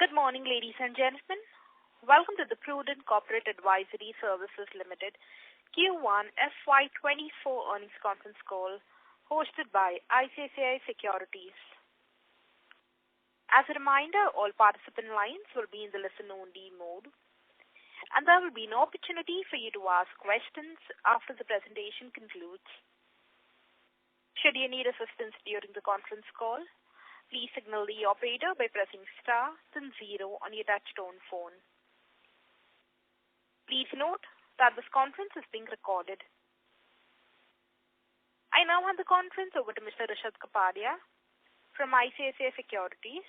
Good morning, ladies and gentlemen. Welcome to the Prudent Corporate Advisory Services Limited Q1 FY2024 earnings conference call hosted by ICICI Securities. As a reminder, all participant lines will be in the listen-only mode, and there will be an opportunity for you to ask questions after the presentation concludes. Should you need assistance during the conference call, please signal the operator by pressing star then 0 on your touch-tone phone. Please note that this conference is being recorded. I now hand the conference over to Mr. Rishad Kapadia from ICICI Securities.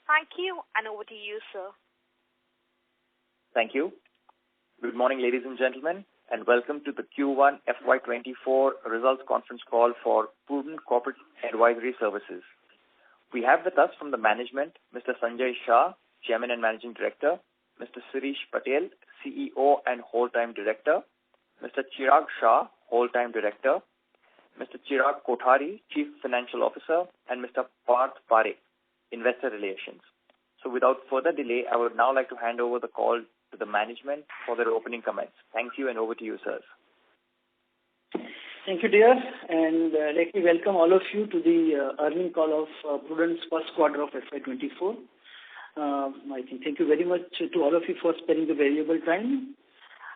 Thank you, and over to you, sir. Thank you. Good morning, ladies and gentlemen, and welcome to the Q1 FY24 results conference call for Prudent Corporate Advisory Services. We have with us from the management, Mr. Sanjay Shah, Chairman and Managing Director, Mr. Shirish Patel, CEO and Whole-Time Director, Mr. Chirag Shah, Whole-Time Director, Mr. Chirag Kothari, Chief Financial Officer, and Mr. Parth Parekh, Investor Relations. So without further delay, I would now like to hand over the call to the management for their opening comments. Thank you, and over to you, sirs. Thank you, dear, and let me welcome all of you to the earnings call of Prudent's first quarter of FY24. Thank you very much to all of you for spending the valuable time.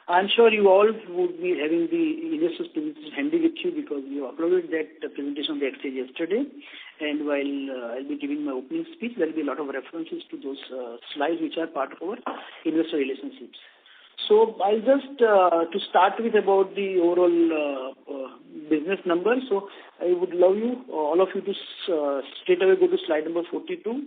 I'm sure you all would be having the investors' presentation handy with you because you uploaded that presentation on the exchange yesterday. And while I'll be giving my opening speech, there will be a lot of references to those slides which are part of our investor relationships. So I'll just to start with about the overall business numbers. So I would love you, all of you, to straight away go to slide number 42.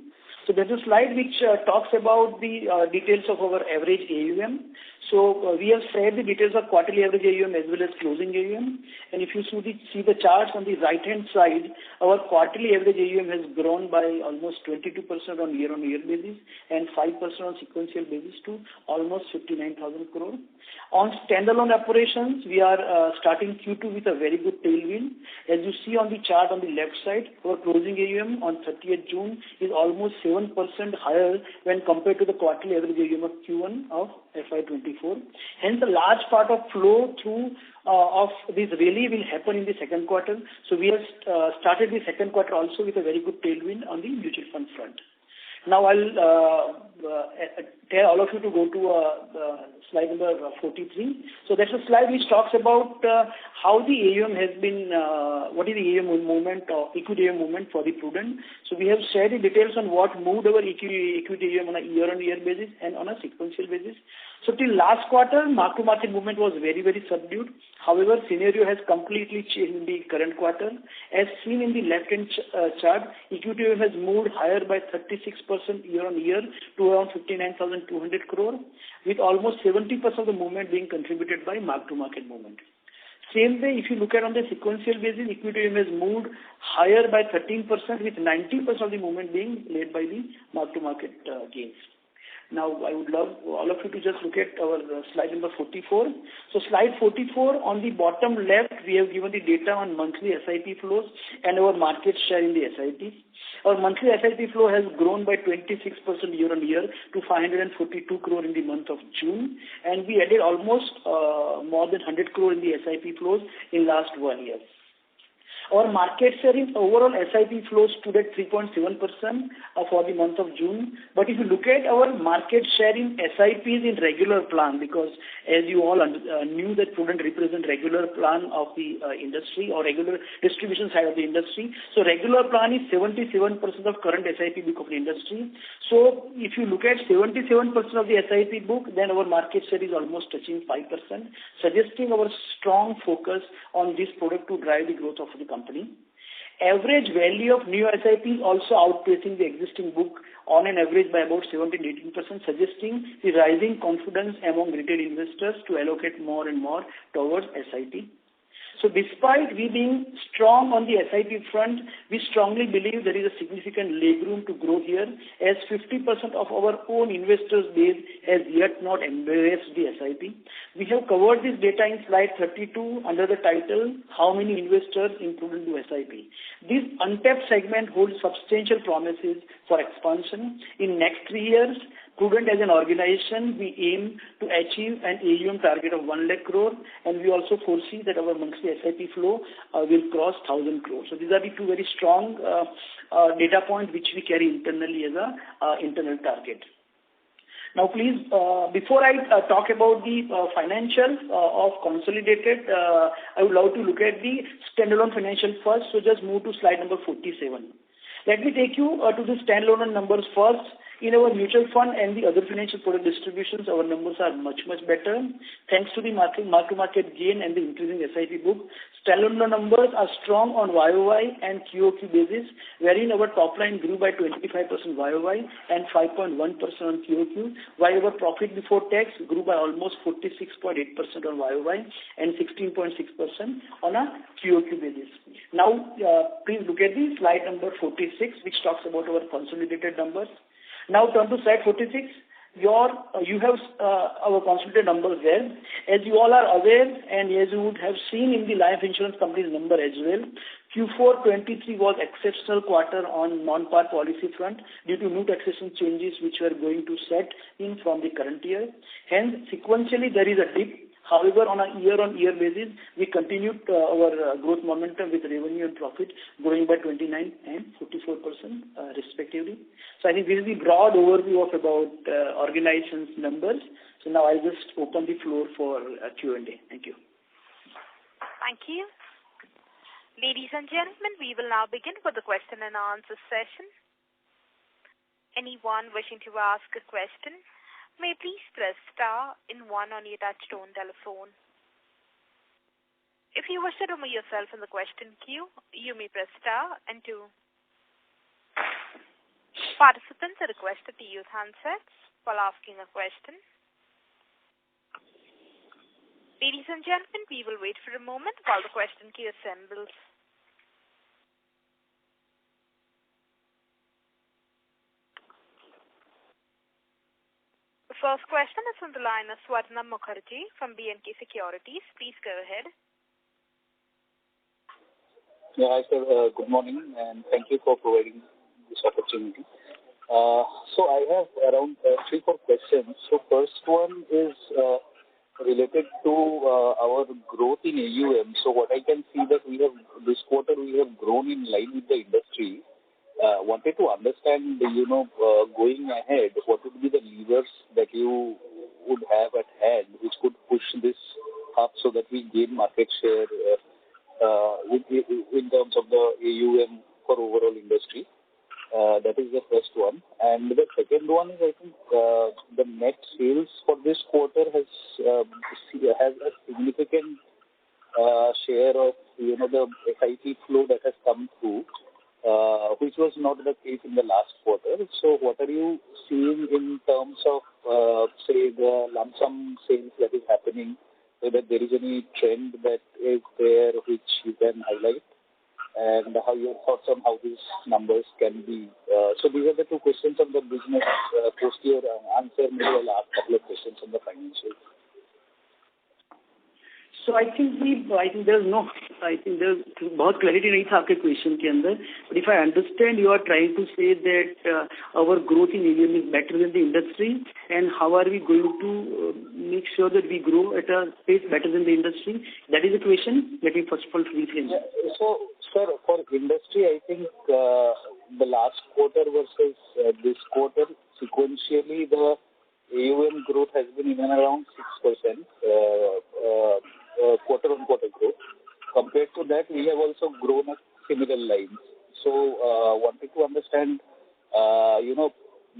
So there's a slide which talks about the details of our average AUM. So we have shared the details of quarterly average AUM as well as closing AUM. And if you see the charts on the right-hand side, our quarterly average AUM has grown by almost 22% on year-on-year basis and 5% on sequential basis to almost 59,000 crore. On standalone operations, we are starting Q2 with a very good tailwind. As you see on the chart on the left side, our closing AUM on 30th June is almost 7% higher when compared to the quarterly average AUM of Q1 of FY24. Hence, a large part of flow through of this really will happen in the second quarter. So we have started the second quarter also with a very good tailwind on the mutual fund front. Now I'll tell all of you to go to slide number 43. So that's a slide which talks about how the AUM has been, what is the AUM movement or equity AUM movement for the Prudent. So we have shared the details on what moved our equity AUM on a year-on-year basis and on a sequential basis. So till last quarter, mark-to-market movement was very, very subdued. However, scenario has completely changed in the current quarter. As seen in the left-hand chart, equity AUM has moved higher by 36% year-on-year to around 59,200 crore, with almost 70% of the movement being contributed by mark-to-market movement. Same way, if you look at on the sequential basis, equity AUM has moved higher by 13%, with 90% of the movement being led by the mark-to-market gains. Now, I would love all of you to just look at our slide number 44. So slide 44, on the bottom left, we have given the data on monthly SIP flows and our market share in the SIP. Our monthly SIP flow has grown by 26% year-on-year to 542 crore in the month of June, and we added almost more than 100 crore in the SIP flows in last 1 year. Our market share in overall SIP flows stood at 3.7% for the month of June. But if you look at our market share in SIPs in regular plan, because as you all knew that Prudent represent regular plan of the industry or regular distribution side of the industry. So regular plan is 77% of current SIP book of the industry. So if you look at 77% of the SIP book, then our market share is almost touching 5%, suggesting our strong focus on this product to drive the growth of the company. Average value of new SIP is also outpacing the existing book on an average by about 17-18%, suggesting the rising confidence among retail investors to allocate more and more towards SIP. So despite we being strong on the SIP front, we strongly believe there is a significant leg room to grow here, as 50% of our own investors base has yet not embraced the SIP. We have covered this data in slide 32 under the title, How Many Investors in Prudent do SIP. This untapped segment holds substantial promises for expansion. In next 3 years, Prudent as an organization, we aim to achieve an AUM target of 1 lakh crore, and we also foresee that our monthly SIP flow will cross 1,000 crore. So these are the two very strong data points which we carry internally as a internal target. Now, please, before I talk about the financials of consolidated, I would love to look at the standalone financial first. So just move to slide number 47. Let me take you to the standalone numbers first. In our mutual fund and the other financial product distributions, our numbers are much, much better. Thanks to the mark-to-market gain and the increasing SIP book, standalone numbers are strong on YOY and QOQ basis, wherein our top line grew by 25% YOY and 5.1% on QOQ, while our profit before tax grew by almost 46.8% on YOY and 16.6% on a QOQ basis. Now, please look at the slide number 46, which talks about our consolidated numbers. Now turn to slide 46. You have our consolidated numbers there. As you all are aware, and as you would have seen in the life insurance company's number as well, Q4 23 was exceptional quarter on non-par policy front due to new taxation changes which were going to set in from the current year. Hence, sequentially there is a dip. However, on a year-on-year basis, we continued our growth momentum with revenue and profit growing by 29 and 44% respectively. So I think this is the broad overview of about organization's numbers. So now I'll just open the floor for Q&A. Thank you. Thank you. Ladies and gentlemen, we will now begin with the question and answer session. Anyone wishing to ask a question may please press star and 1 on your touchtone telephone. If you wish to remove yourself from the question queue, you may press star and 2. Participants are requested to use handsets while asking a question. Ladies and gentlemen, we will wait for a moment while the question queue assembles. First question is from the line of Swarna Mukherjee from B&K Securities. Please go ahead. Yeah, hi sir. Good morning and thank you for providing this opportunity. So I have around 3-4 questions. So first one is related to our growth in AUM. So what I can see that this quarter we have grown in line with the industry. Wanted to understand, going ahead, what would be the levers that you would have at hand which could push this up so that we gain market share in terms of the AUM for overall industry. That is the first one. And the second one is, I think, the net sales for this quarter has a significant share of, the SIP flow that has come through. Which was not the case in the last quarter. So what are you seeing in terms of, say, the lump sum sales that is happening, whether there is any trend that is there which you can highlight, and how your thoughts on how these numbers can be. So these are the 2 questions on the business. Post your answer, maybe I'll ask a couple of questions on the financials. So I think there's बहुत clarity नहीं था आपके question के अंदर. But if I understand, you are trying to say that our growth in AUM is better than the industry, and how are we going to make sure that we grow at a pace better than the industry? That is the question. Let me first of all reframe. Yeah. So, sir, for industry, I think the last quarter versus this quarter, sequentially, the AUM growth has been in and around 6%. Quarter-on-quarter growth. Compared to that, we have also grown at similar lines. So, wanted to understand,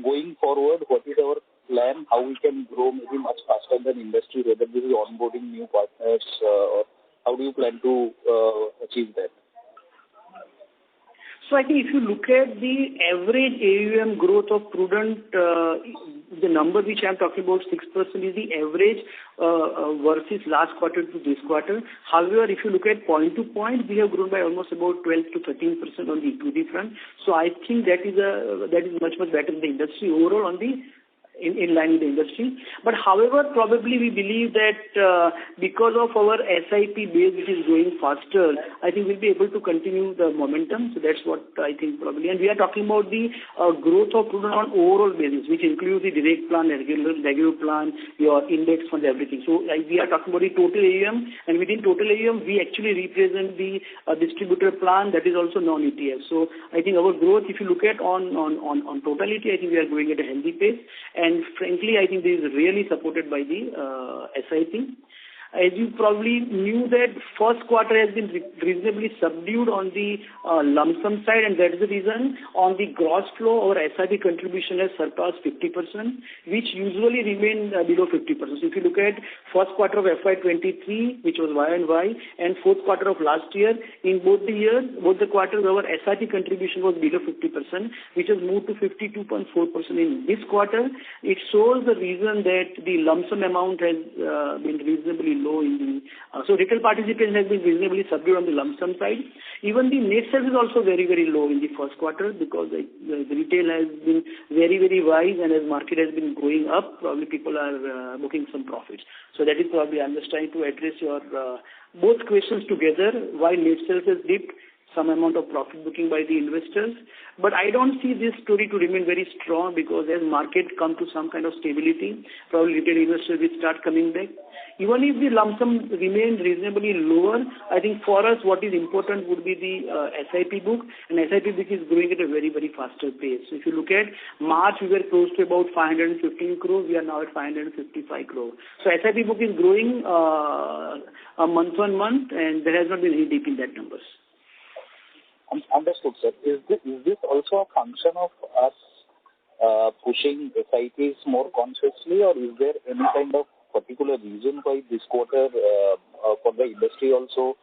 going forward, what is our plan, how we can grow maybe much faster than industry, whether this is onboarding new partners, or how do you plan to achieve that? So I think if you look at the average AUM growth of Prudent, the number which I am talking about, 6%, is the average versus last quarter to this quarter. However, if you look at point to point, we have grown by almost about 12 to 13% on the equity front. So I think that is much better than the industry overall on the in line with the industry. But however, probably we believe that because of our SIP base which is growing faster, I think we'll be able to continue the momentum. So that's what I think probably. And we are talking about the growth of Prudent on overall basis, which includes the direct plan, regular plan, your index fund, everything. So we are talking about the total AUM, and within total AUM, we actually represent the distributor plan that is also non-ETF. So I think our growth, if you look at on totality, I think we are growing at a healthy pace. And frankly, I think this is really supported by the SIP. As you probably knew that first quarter has been reasonably subdued on the lump sum side, and that is the reason on the gross flow our SIP contribution has surpassed 50%, which usually remain below 50%. So if you look at first quarter of FY23, which was Y&Y, and fourth quarter of last year, in both the quarters, our SIP contribution was below 50%, which has moved to 52.4% in this quarter. It shows the reason that the lump sum amount has been reasonably low in the so retail participation has been reasonably subdued on the lump sum side. Even the net sales is also very low in the first quarter because the retail has been very wise, and as market has been going up, probably people are booking some profits. So that is probably I'm just trying to address your both questions together. Why net sales has dipped, some amount of profit booking by the investors. But I don't see this story to remain very strong because as market come to some kind of stability, probably retail investors will start coming back. Even if the lump sum remains reasonably lower, I think for us what is important would be the SIP book, and SIP book is growing at a very faster pace. So if you look at March, we were close to about 515 crore, we are now at 555 crore. So SIP book is growing month on month, and there has not been any dip in that numbers. Understood, sir. Is this also a function of us pushing SIPs more consciously, or is there any kind of particular reason why this quarter for the industry also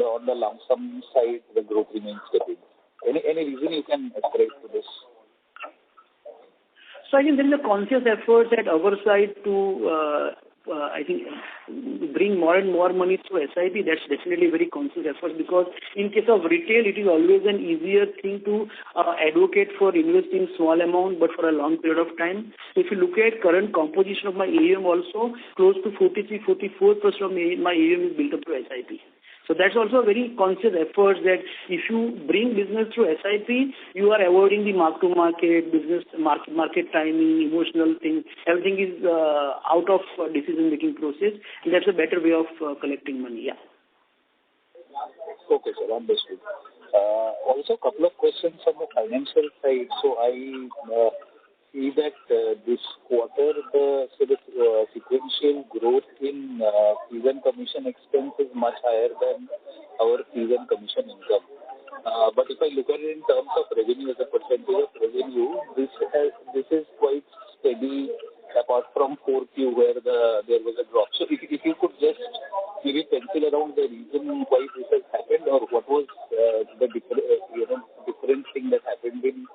on the lump sum side the growth remains steady? Any reason you can ascribe to this? So I think there is a conscious effort at our side to I think bring more and more money to SIP. That's definitely a very conscious effort because in case of retail, it is always an easier thing to advocate for investing small amount but for a long period of time. So if you look at current composition of my AUM also, close to 43-44% of my AUM is built up to SIP. So that's also a very conscious effort that if you bring business through SIP, you are avoiding the mark-to-market, business market timing, emotional thing. Everything is out of decision-making process. And that's a better way of collecting money. Yeah. Okay, sir. Understood. Also, a couple of questions on the financial side. So I see that this quarter the sequential growth in fees and commission expense is much higher than our fees and commission income. But if I look at it in terms of revenue as a percentage of revenue, this is quite steady apart from 4Q where there was a drop. So if you could just maybe pencil around the reason why this has happened, or what was the different thing that happened in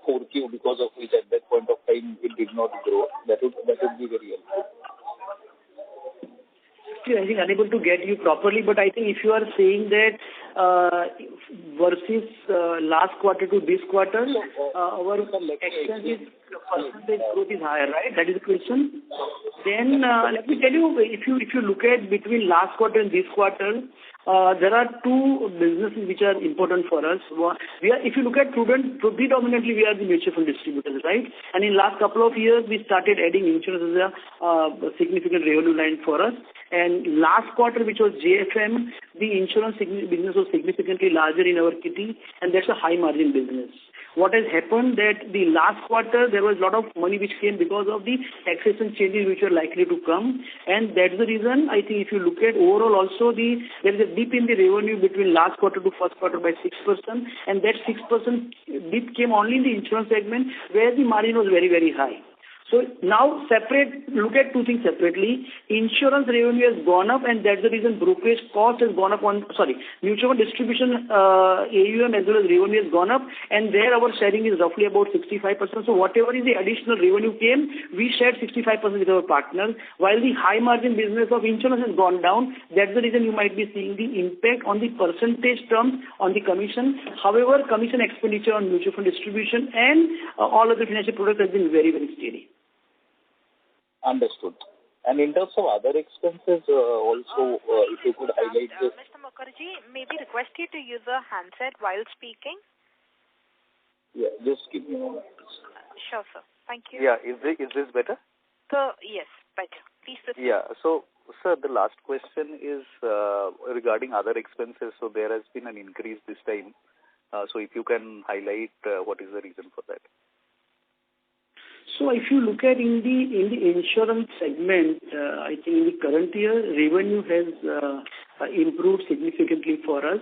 4Q because of which at that point of time it did not grow, that would be very helpful. I think unable to get you properly, but I think if you are saying that versus last quarter to this quarter, our expenses percentage growth is higher, right? That is the question. Then let me tell you, if you look at between last quarter and this quarter, there are two businesses which are important for us. If you look at Prudent, predominantly we are the mutual fund distributors, right? And in last couple of years, we started adding insurance as a significant revenue line for us. And last quarter, which was JFM, the insurance business was significantly larger in our kitty, and that's a high margin business. What has happened that the last quarter, there was a lot of money which came because of the taxation changes which are likely to come. And that's the reason, I think if you look at overall also, there is a dip in the revenue between last quarter to first quarter by 6%. And that 6% dip came only in the insurance segment where the margin was very high. So now look at two things separately. Insurance revenue has gone up, and that's the reason brokerage cost has gone up mutual fund distribution AUM as well as revenue has gone up, and there our sharing is roughly about 65%. So whatever is the additional revenue came, we shared 65% with our partners, while the high margin business of insurance has gone down. That's the reason you might be seeing the impact on the percentage terms on the commission. However, commission expenditure on mutual fund distribution and all other financial products has been very, very steady. Understood. And in terms of other expenses, also, if you could highlight this. Mr. Mukherjee, may we request you to use a handset while speaking? Yeah, just give me a moment. Sure, sir. Thank you. Yeah, is this better? So, yes, better. Please proceed. Yeah, so, sir, the last question is regarding other expenses. So there has been an increase this time. So if you can highlight what is the reason for that? So if you look at in the insurance segment, I think in the current year, revenue has improved significantly for us,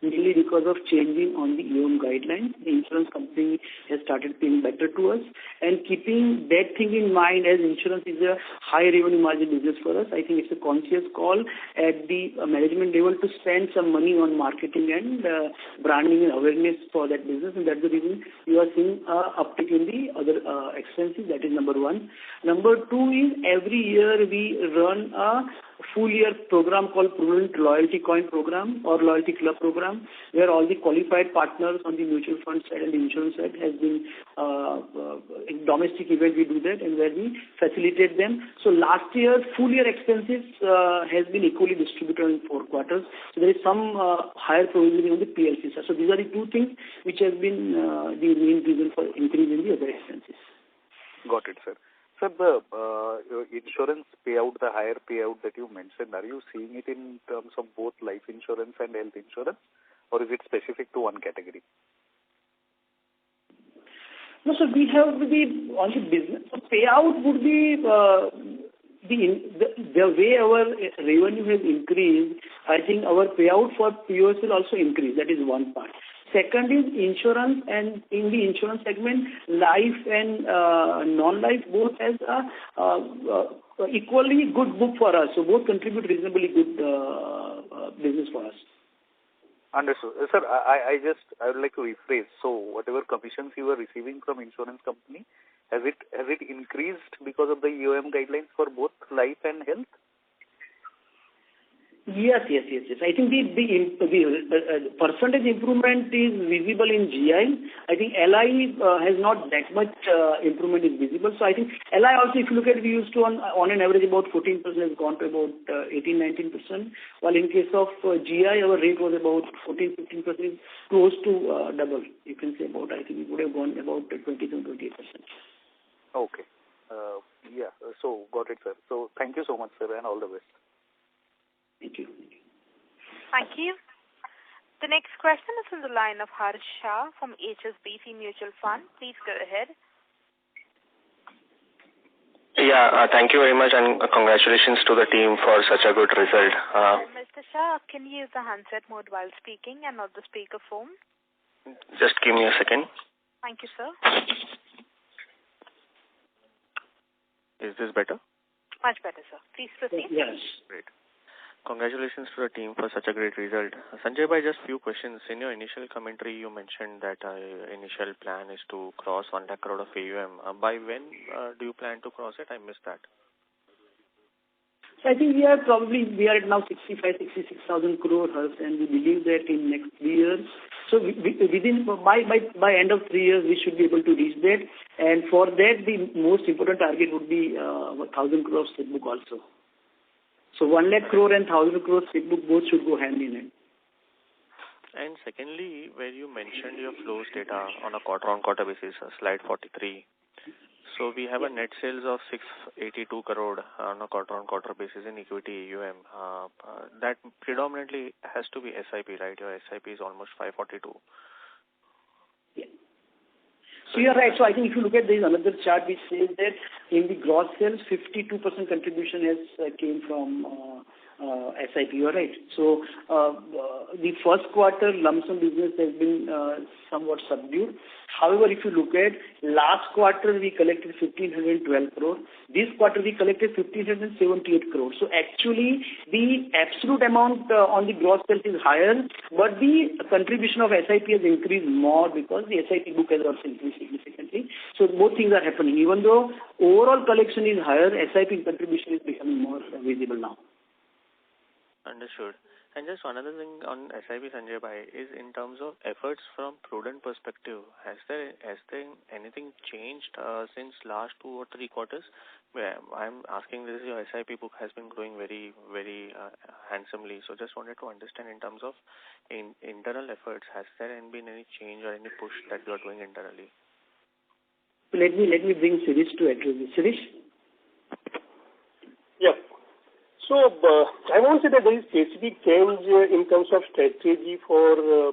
mainly because of changing on the EOM guidelines. The insurance company has started paying better to us, and keeping that thing in mind, as insurance is a high revenue margin business for us, I think it's a conscious call at the management level to spend some money on marketing and branding and awareness for that business, and that's the reason you are seeing uptick in the other expenses. That is number one. Number two is every year we run a full year program called Prudent Loyalty Coin Program or Loyalty Club Program, where all the qualified partners on the mutual fund side and the insurance side has been in domestic event we do that, and where we facilitate them. So last year full year expenses has been equally distributed in 4 quarters. So there is some higher provisioning on the PLC side. So these are the two things which has been the main reason for increase in the other expenses. Got it, sir. Sir, the insurance payout, the higher payout that you mentioned, are you seeing it in terms of both life insurance and health insurance, or is it specific to one category? No, so we have on the business payout would be the way our revenue has increased. I think our payout for POS will also increase. That is one part. Second is insurance, and in the insurance segment, life and non-life both has a equally good book for us. So both contribute reasonably good business for us. Understood. Sir, I would like to rephrase. So whatever commissions you were receiving from insurance company, has it increased because of the EOM guidelines for both life and health? Yes. I think the percentage improvement is visible in GI. I think LI has not that much improvement is visible. So I think LI also, if you look at, we used to on an average about 14%, has gone to about 18-19%. While in case of GI, our rate was about 14-15%, close to double. You can say about, I think it would have gone about 27-28%. Okay. Yeah. So got it, sir. So thank you so much, sir, and all the best. Thank you. Thank you. The next question is from the line of Harsh Shah from HSBC Mutual Fund. Please go ahead. Yeah, thank you very much, and congratulations to the team for such a good result. Mr. Shah, can you use the handset mode while speaking and not the speakerphone? Just give me a second. Thank you, sir. Is this better? Much better, sir. Please proceed. Yes. Great. Congratulations to the team for such a great result. Sanjay bhai, just few questions. In your initial commentary, you mentioned that initial plan is to cross 1 lakh crore of AUM. By when do you plan to cross it? I missed that. So I think we are at now 66,000 crore, and we believe that in next 3 years. So by end of 3 years, we should be able to reach that. And for that, the most important target would be 1,000 crore SIP book also. So 1 lakh crore and 1,000 crore SIP book both should go hand in hand. And secondly, where you mentioned your flows data on a quarter-on-quarter basis, slide 43. So we have a net sales of 682 crore on a quarter-on-quarter basis in equity AUM. That predominantly has to be SIP, right? Your SIP is almost 542. Yeah. So you're right. So I think if you look at this another chart which says that in the gross sales, 52% contribution has came from SIP. You are right. So the first quarter lump sum business has been somewhat subdued. However, if you look at last quarter, we collected 1,512 crore. This quarter, we collected 1,578 crore. So actually, the absolute amount on the gross sales is higher, but the contribution of SIP has increased more because the SIP book has also increased significantly. So both things are happening. Even though overall collection is higher, SIP contribution is becoming more visible now. Understood. And just one other thing on SIP, Sanjay Bhai, is in terms of efforts from Prudent perspective, has there anything changed since last 2 or 3 quarters? Where I'm asking this, your SIP book has been growing very, very handsomely. So just wanted to understand in terms of internal efforts, has there been any change or any push that you are doing internally? Let me bring Sirish to address this. Sirish? Yeah. So, I won't say that there is specific change in terms of strategy for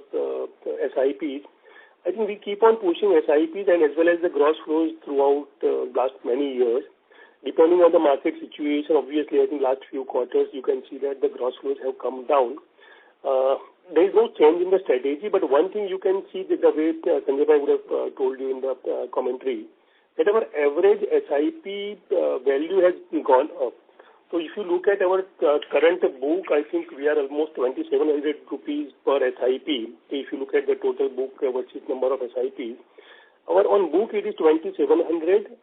SIPs. I think we keep on pushing SIPs and as well as the gross flows throughout last many years. Depending on the market situation, obviously, I think last few quarters, you can see that the gross flows have come down. There is no change in the strategy, but one thing you can see that the way Sanjay Bhai would have told you in the commentary, that our average SIP value has gone up. So if you look at our current book, I think we are almost 2,700 rupees per SIP. If you look at the total book versus number of SIPs, our on book it is 2,700.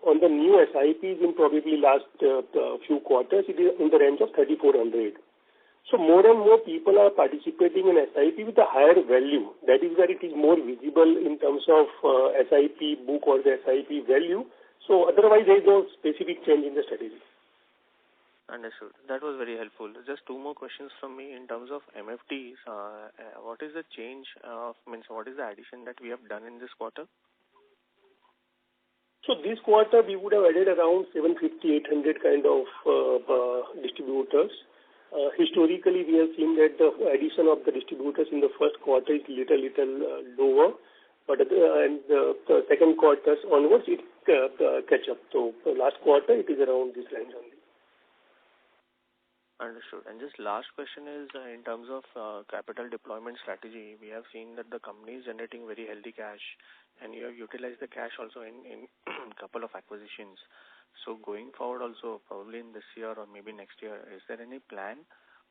On the new SIPs in probably last few quarters, it is in the range of 3,400. So more and more people are participating in SIP with a higher value. That is where it is more visible in terms of SIP book or the SIP value. So otherwise, there is no specific change in the strategy. Understood. That was very helpful. Just 2 more questions from me in terms of MFDs. What is the change what is the addition that we have done in this quarter? So this quarter we would have added around 750-800 kind of distributors. Historically, we have seen that the addition of the distributors in the first quarter is little lower, but the second quarters onwards it catch up. So last quarter it is around this range only. Understood. And just last question is in terms of capital deployment strategy, we have seen that the company is generating very healthy cash and you have utilized the cash also in a couple of acquisitions. So going forward also, probably in this year or maybe next year, is there any plan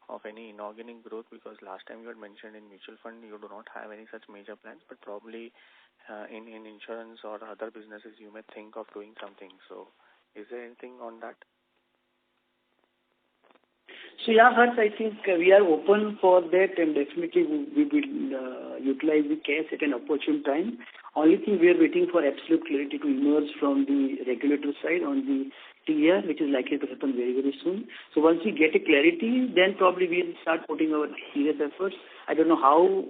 of any inorganic growth? Because last time you had mentioned in mutual fund, you do not have any such major plans, but probably in insurance or other businesses, you may think of doing something. So is there anything on that? So yeah, Harsh, I think we are open for that and definitely we will utilize the cash at an opportune time. Only thing we are waiting for absolute clarity to emerge from the regulator side on the TER, which is likely to happen very, very soon. So once we get a clarity, then probably we'll start putting our serious efforts. I don't know how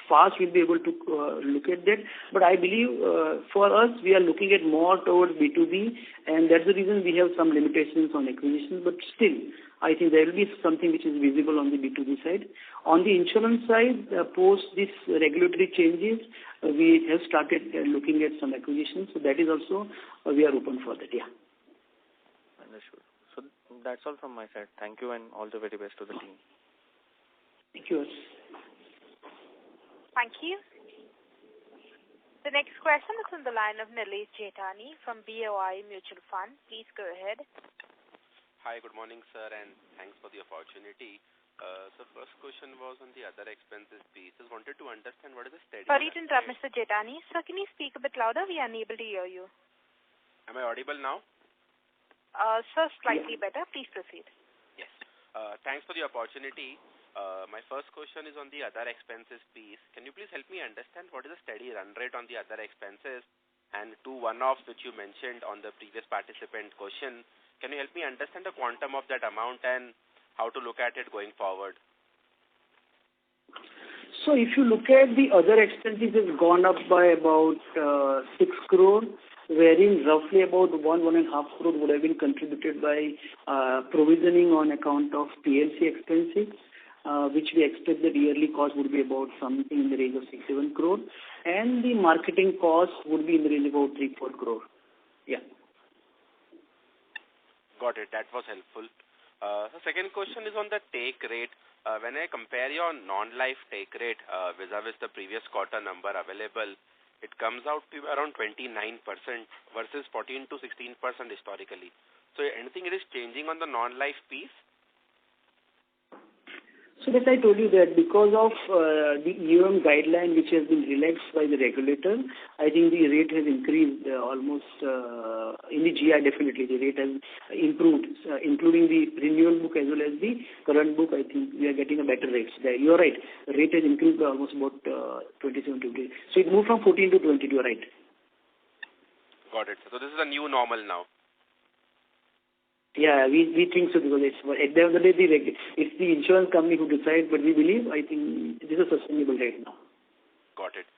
fast we'll be able to look at that, but I believe for us, we are looking at more towards B2B, and that's the reason we have some limitations on acquisitions, but still, I think there will be something which is visible on the B2B side. On the insurance side, post these regulatory changes, we have started looking at some acquisitions, so that is also, we are open for that, yeah. Understood. So that's all from my side. Thank you and all the very best to the team. Thank you. Thank you. The next question is on the line of Nilesh Jetani from BOI Mutual Fund. Please go ahead. Hi, good morning, sir, and thanks for the opportunity. So first question was on the other expenses piece. Just wanted to understand what is the steady... Sorry to interrupt, Mr. Jetani. Sir, can you speak a bit louder? We are unable to hear you. Am I audible now? Sir, slightly better. Please proceed. Yes. Thanks for the opportunity. My first question is on the other expenses piece. Can you please help me understand what is the steady run rate on the other expenses and 2 one-offs which you mentioned on the previous participant question? Can you help me understand the quantum of that amount and how to look at it going forward? So if you look at the other expenses, has gone up by about 6 crore, wherein roughly about 1.5 crore would have been contributed by provisioning on account of PLC expenses, which we expect the yearly cost would be about something in the range of 6-7 crore, and the marketing cost would be in the range of about 3-4 crore. Yeah. Got it. That was helpful. The second question is on the take rate. When I compare your non-life take rate vis-a-vis the previous quarter number available, it comes out to around 29% versus 14 to 16% historically. So anything it is changing on the non-life piece? So as I told you that because of the EOM guideline which has been relaxed by the regulator, I think the rate has increased almost in the GI definitely the rate has improved, including the renewal book as well as the current book. I think we are getting a better rates there. You are right. The rate has increased by almost about 27 to 20. So it moved from 14 to 20. You are right. Got it. So this is a new normal now. Yeah, we think so because it's at the end of the day, it's the insurance company who decides, but we believe, I think, this is a sustainable rate now. Got it.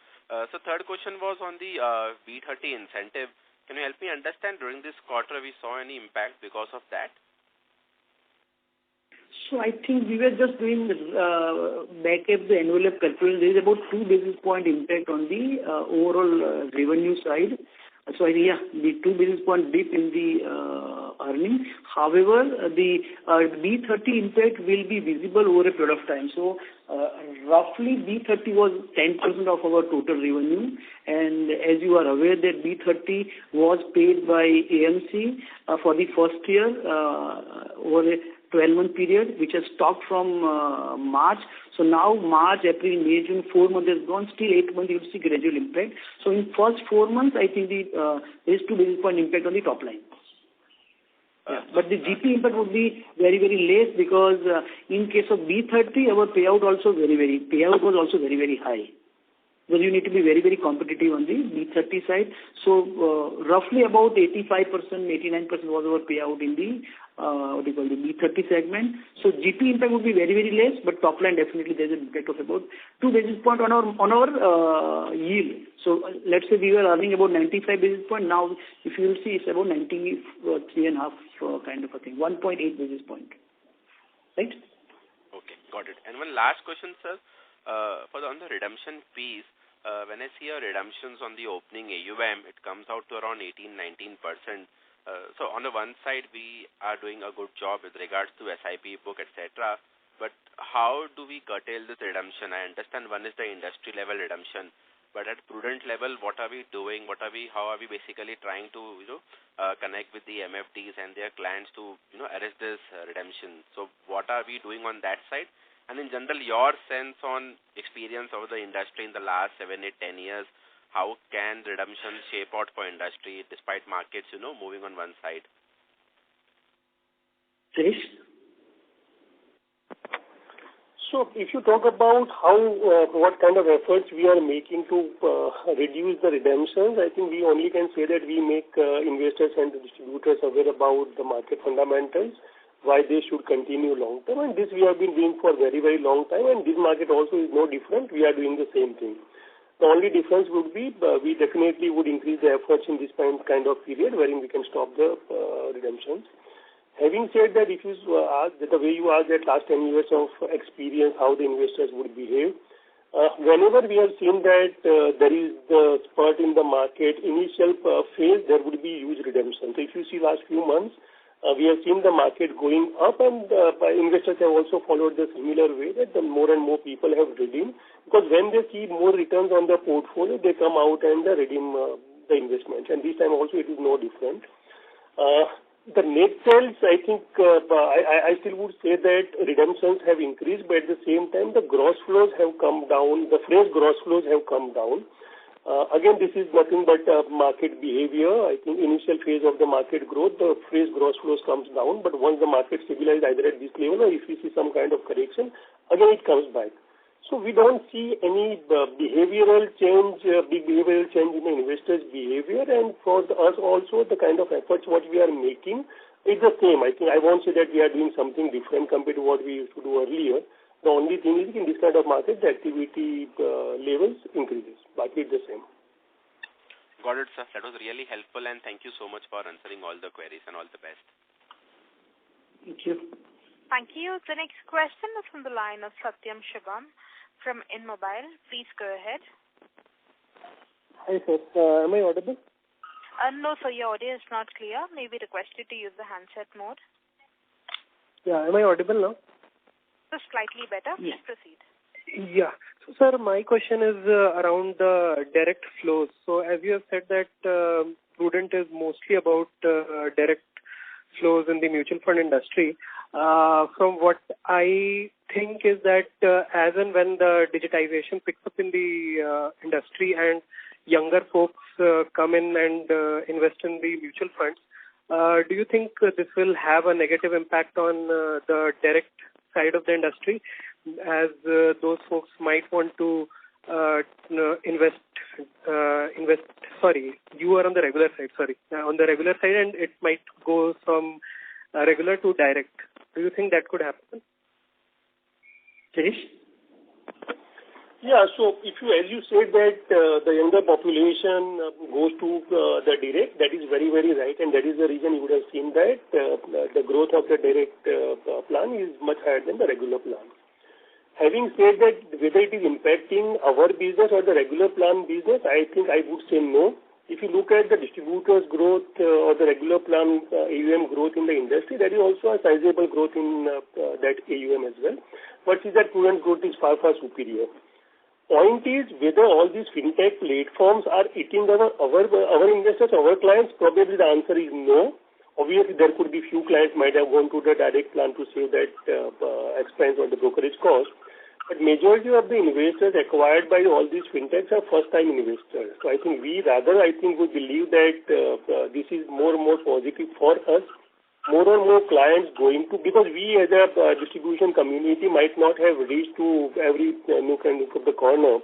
So third question was on the B30 incentive. Can you help me understand during this quarter we saw any impact because of that? So I think we were just doing back at the envelope calculation. There is about 2 basis point impact on the overall revenue side. So I think, yeah, the 2 basis point dip in the earnings. However, the B30 impact will be visible over a period of time. So roughly B30 was 10% of our total revenue. And as you are aware that B30 was paid by AMC for the first year over a 12-month period, which has stopped from March. So now March, April, May, June, 4 months has gone. Still 8 months you will see gradual impact. So in first 4 months, I think there is 2 basis point impact on the top line. Yeah. But the GP impact would be very, very less because in case of B30, our payout was also very, very high. Because you need to be very, very competitive on the B30 side. So roughly about 85%, 89% was our payout in the the B30 segment. So GP impact would be very, very less, but top line definitely there's an impact of about 2 basis point on our yield. So let's say we were earning about 95 basis point. Now, if you will see, it's about 93.5 kind of a thing, 1.8 basis point. Right? Okay, got it. And one last question, sir. On the redemption piece, when I see your redemptions on the opening AUM, it comes out to around 18-19%. So on the one side, we are doing a good job with regards to SIP book, etc. But how do we curtail this redemption? I understand one is the industry level redemption, but at Prudent level, what are we doing? How are we basically trying to connect with the MFDs and their clients to arrest this redemption? So what are we doing on that side? And in general, your sense on experience of the industry in the last 7, 8, 10 years, how can redemption shape out for industry despite markets, moving on one side? Suresh? So if you talk about what kind of efforts we are making to reduce the redemptions, I think we only can say that we make investors and distributors aware about the market fundamentals, why they should continue long term. And this we have been doing for a very, very long time. And this market also is no different. We are doing the same thing. The only difference would be we definitely would increase the efforts in this kind of period wherein we can stop the redemptions. Having said that, if you ask the way you asked that last 10 years of experience, how the investors would behave, whenever we have seen that there is the spurt in the market, initial phase, there would be huge redemption. So if you see last few months, we have seen the market going up, and investors have also followed the similar way that the more and more people have redeemed, because when they see more returns on their portfolio, they come out and redeem the investments. And this time also it is no different. The net sales, I think, I still would say that redemptions have increased, but at the same time, the gross flows have come down. The fresh gross flows have come down. Again, this is nothing but market behavior. I think initial phase of the market growth, the fresh gross flows comes down, but once the market stabilizes either at this level or if we see some kind of correction, again it comes back. So we don't see any behavioral change, big behavioral change in the investors' behavior, and for us also the kind of efforts what we are making is the same. I think I won't say that we are doing something different compared to what we used to do earlier. The only thing is in this kind of market, the activity levels increases, but it's the same. Got it, sir. That was really helpful, and thank you so much for answering all the queries, and all the best. Thank you. Thank you. The next question is from the line of Satyam Shubham from InMobile. Please go ahead. Hi, sir. Am I audible? No, sir, your audio is not clear. Maybe request you to use the handset mode. Yeah, am I audible now? So slightly better. Yeah. Please proceed. Yeah. So, sir, my question is around the direct flows. So, as you have said that Prudent is mostly about direct flows in the mutual fund industry. From what I think is that as and when the digitization picks up in the industry and younger folks come in and invest in the mutual funds, do you think this will have a negative impact on the direct side of the industry, as those folks might want to invest? Sorry, you are on the regular side. On the regular side, and it might go from regular to direct. Do you think that could happen? Girish? Yeah, so if you, as you said that the younger population goes to the direct, that is very, very right, and that is the reason you would have seen that the growth of the direct plan is much higher than the regular plan. Having said that, whether it is impacting our business or the regular plan business, I think I would say no. If you look at the distributors' growth or the regular plan AUM growth in the industry, there is also a sizable growth in that AUM as well. But see that Prudent growth is far, far superior. Point is, whether all these fintech platforms are eating our investors, our clients, probably the answer is no. Obviously, there could be few clients might have gone to the direct plan to save that expense or the brokerage cost. But majority of the investors acquired by all these fintechs are first-time investors. So I think we would believe that this is more and more positive for us. More and more clients going to, because we as a distribution community might not have reached to every nook and nook of the corner.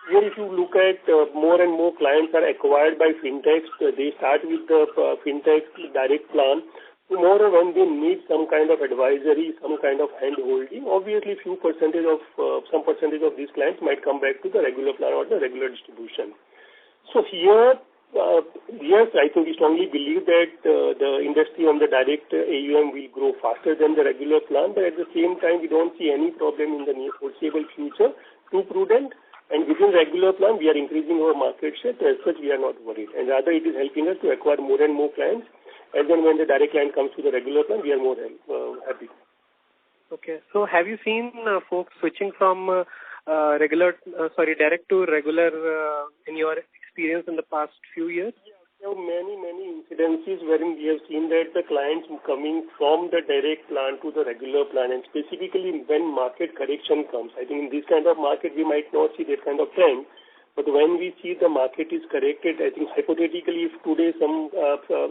Here if you look at more and more clients are acquired by fintechs, they start with the fintech direct plan. Tomorrow when they need some kind of advisory, some kind of hand-holding, obviously some percentage of these clients might come back to the regular plan or the regular distribution. So here, yes, I think we strongly believe that the industry on the direct AUM will grow faster than the regular plan, but at the same time, we don't see any problem in the near foreseeable future to Prudent. And within regular plan, we are increasing our market share, so as such, we are not worried. And rather, it is helping us to acquire more and more clients. And then when the direct client comes to the regular plan, we are more happy. Okay. So have you seen folks switching from direct to regular in your experience in the past few years? There are many incidences wherein we have seen that the clients coming from the direct plan to the regular plan, and specifically when market correction comes. I think in this kind of market, we might not see that kind of trend. But when we see the market is corrected, I think hypothetically, if today some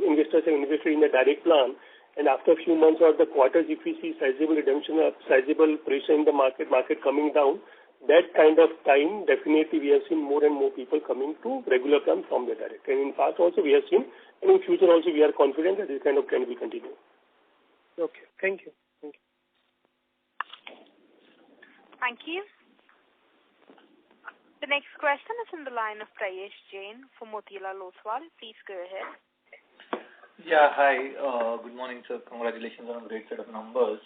investors have invested in the direct plan, and after a few months or the quarters, if we see sizable redemption or sizable pressure in the market coming down, that kind of time, definitely we have seen more and more people coming to regular plan from the direct. And in past also we have seen, and in future also we are confident that this kind of trend will continue. Okay. Thank you. Thank you. The next question is on the line of Prayesh Jain from Motilal Oswal. Please go ahead. Yeah, hi. Good morning, sir. Congratulations on a great set of numbers.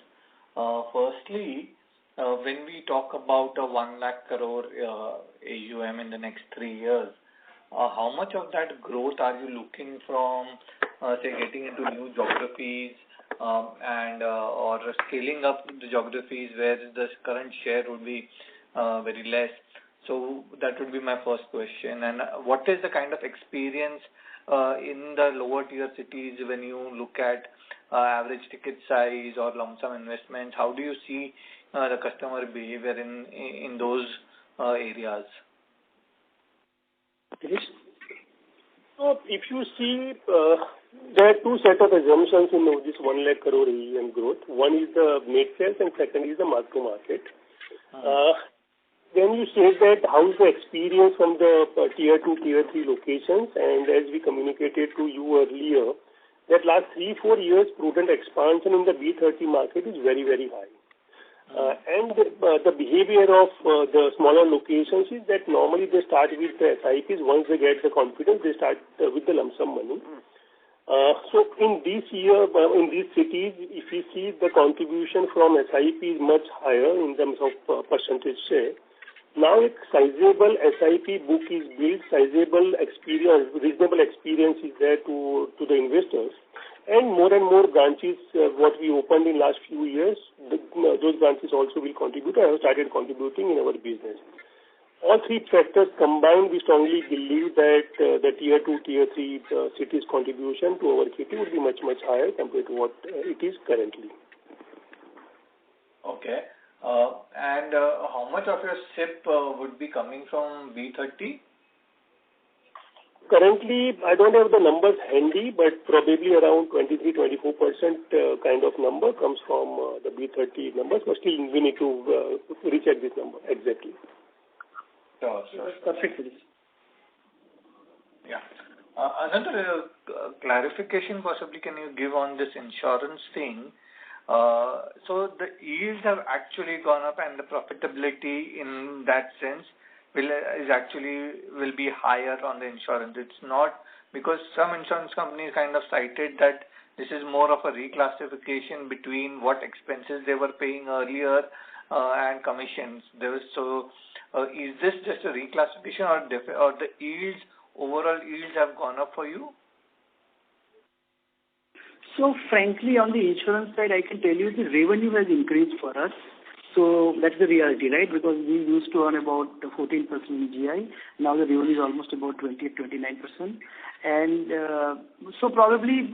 Firstly, when we talk about a 1 lakh crore AUM in the next 3 years, how much of that growth are you looking from, say, getting into new geographies or scaling up the geographies where the current share would be very less? So that would be my first question. And what is the kind of experience in the lower tier cities when you look at average ticket size or lump sum investments? How do you see the customer behavior in those areas? So if you see, there are two sets of assumptions in this 1 lakh crore AUM growth. One is the net sales and second is the mark to market. Then you say that how is the experience from the tier 2, tier 3 locations, and as we communicated to you earlier, that last 3-4 years Prudent expansion in the B30 market is very, very high. And the behavior of the smaller locations is that normally they start with the SIPs. Once they get the confidence, they start with the lump sum money. So in this year, in these cities, if you see the contribution from SIP is much higher in terms of percentage share. Now a sizable SIP book is built, sizable experience, reasonable experience is there to the investors. and more branches what we opened in last few years, those branches also will contribute or have started contributing in our business. All three factors combined, we strongly believe that the tier 2, tier 3 cities contribution to our kitty would be much higher compared to what it is currently. Okay. And how much of your SIP would be coming from B30? Currently, I don't have the numbers handy, but probably around 23-24% kind of number comes from the B30 numbers. But still, we need to recheck this number exactly. Sure. Perfect. Yeah. Another clarification possibly can you give on this insurance thing? So the yields have actually gone up and the profitability in that sense will be higher on the insurance. It's not because some insurance companies kind of cited that this is more of a reclassification between what expenses they were paying earlier and commissions. Is this just a reclassification or the yields, overall yields have gone up for you? So frankly, on the insurance side, I can tell you the revenue has increased for us. So that's the reality, right? Because we used to earn about 14% in GI. Now the revenue is almost about 28-29%. And so probably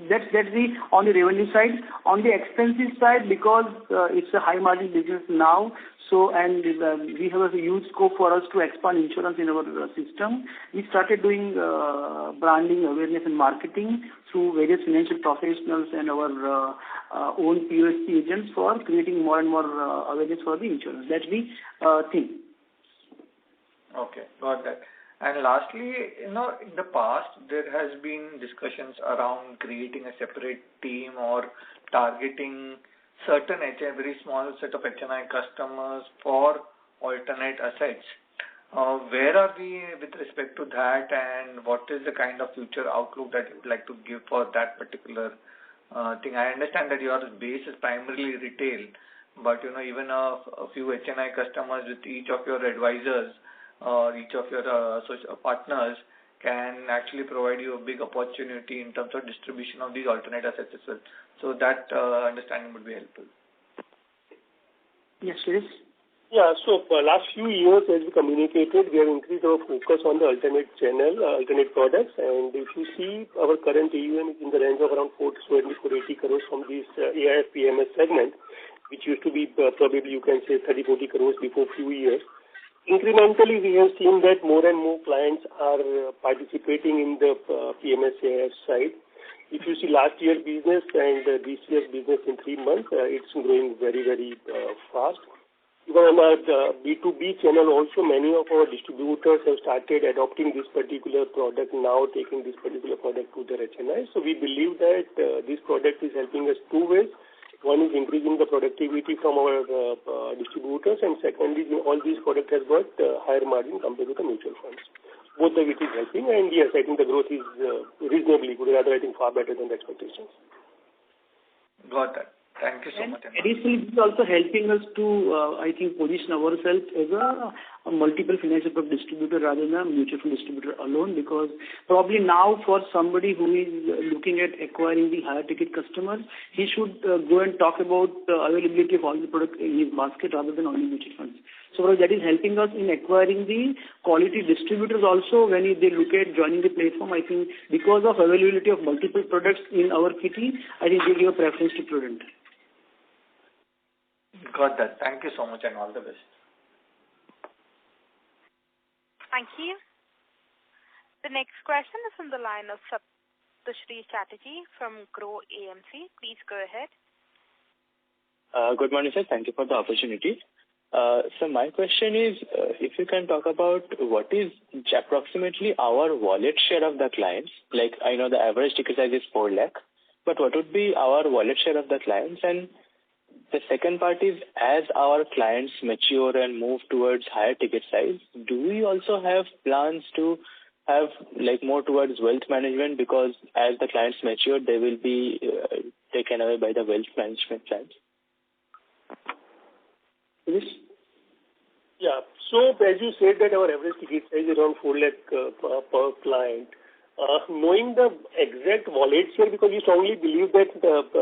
that's the on the revenue side. On the expenses side, because it's a high margin business now, so and we have a huge scope for us to expand insurance in our system. We started doing branding, awareness, and marketing through various financial professionals and our own POSP agents for creating more and more awareness for the insurance. That's the thing. Okay, got that. And lastly, in the past, there has been discussions around creating a separate team or targeting certain very small set of HNI customers for alternate assets. Where are we with respect to that, and what is the kind of future outlook that you would like to give for that particular thing? I understand that your base is primarily retail, but even a few HNI customers with each of your advisors or each of your partners can actually provide you a big opportunity in terms of distribution of these alternate assets as well. So that understanding would be helpful. Yes, please. Yeah, so last few years, as we communicated, we have increased our focus on the alternate channel, alternate products. And if you see, our current AUM is in the range of around 480 crores from this AIF PMS segment, which used to be probably, you can say, 30-40 crores before a few years. Incrementally, we have seen that more and more clients are participating in the PMS AIF side. If you see last year's business and this year's business in 3 months, it's growing very, very fast. Even on our B2B channel also, many of our distributors have started adopting this particular product, now taking this particular product to their HNI. So we believe that this product is helping us two ways. One is increasing the productivity from our distributors, and secondly, all these products has got higher margin compared to the mutual funds. Both of it is helping, and yes, I think the growth is reasonably good, rather I think far better than the expectations. Got that. Thank you so much. Additionally, this is also helping us to, I think, position ourselves as a multiple financial product distributor rather than a mutual fund distributor alone, because probably now for somebody who is looking at acquiring the higher ticket customers, he should go and talk about the availability of all the products in his basket rather than only mutual funds. So that is helping us in acquiring the quality distributors also when they look at joining the platform. I think because of availability of multiple products in our kitty, I think they give a preference to Prudent. Got that. Thank you so much and all the best. Thank you. The next question is from the line of Saptashri Chatterjee from Grow AMC. Please go ahead. Good morning, sir. Thank you for the opportunity. So my question is, if you can talk about what is approximately our wallet share of the clients. Like I know the average ticket size is 4 lakh, but what would be our wallet share of the clients? And the second part is, as our clients mature and move towards higher ticket size, do we also have plans to have more towards wealth management? Because as the clients mature, they will be taken away by the wealth management plans. Yes. Yeah. So as you said that our average ticket size is around 4 lakh per client. Knowing the exact wallet share, because we strongly believe that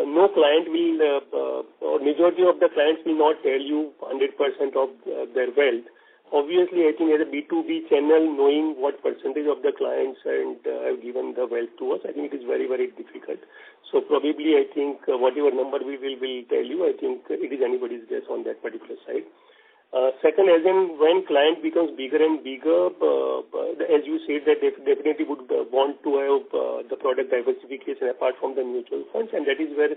no client will, or majority of the clients will not tell you 100% of their wealth. Obviously, I think as a B2B channel, knowing what percentage of the clients and have given the wealth to us, I think it is very, very difficult. So probably I think whatever number we will tell you, I think it is anybody's guess on that particular side. Second, as in when client becomes bigger and bigger, as you said, that they definitely would want to have the product diversification apart from the mutual funds, and that is where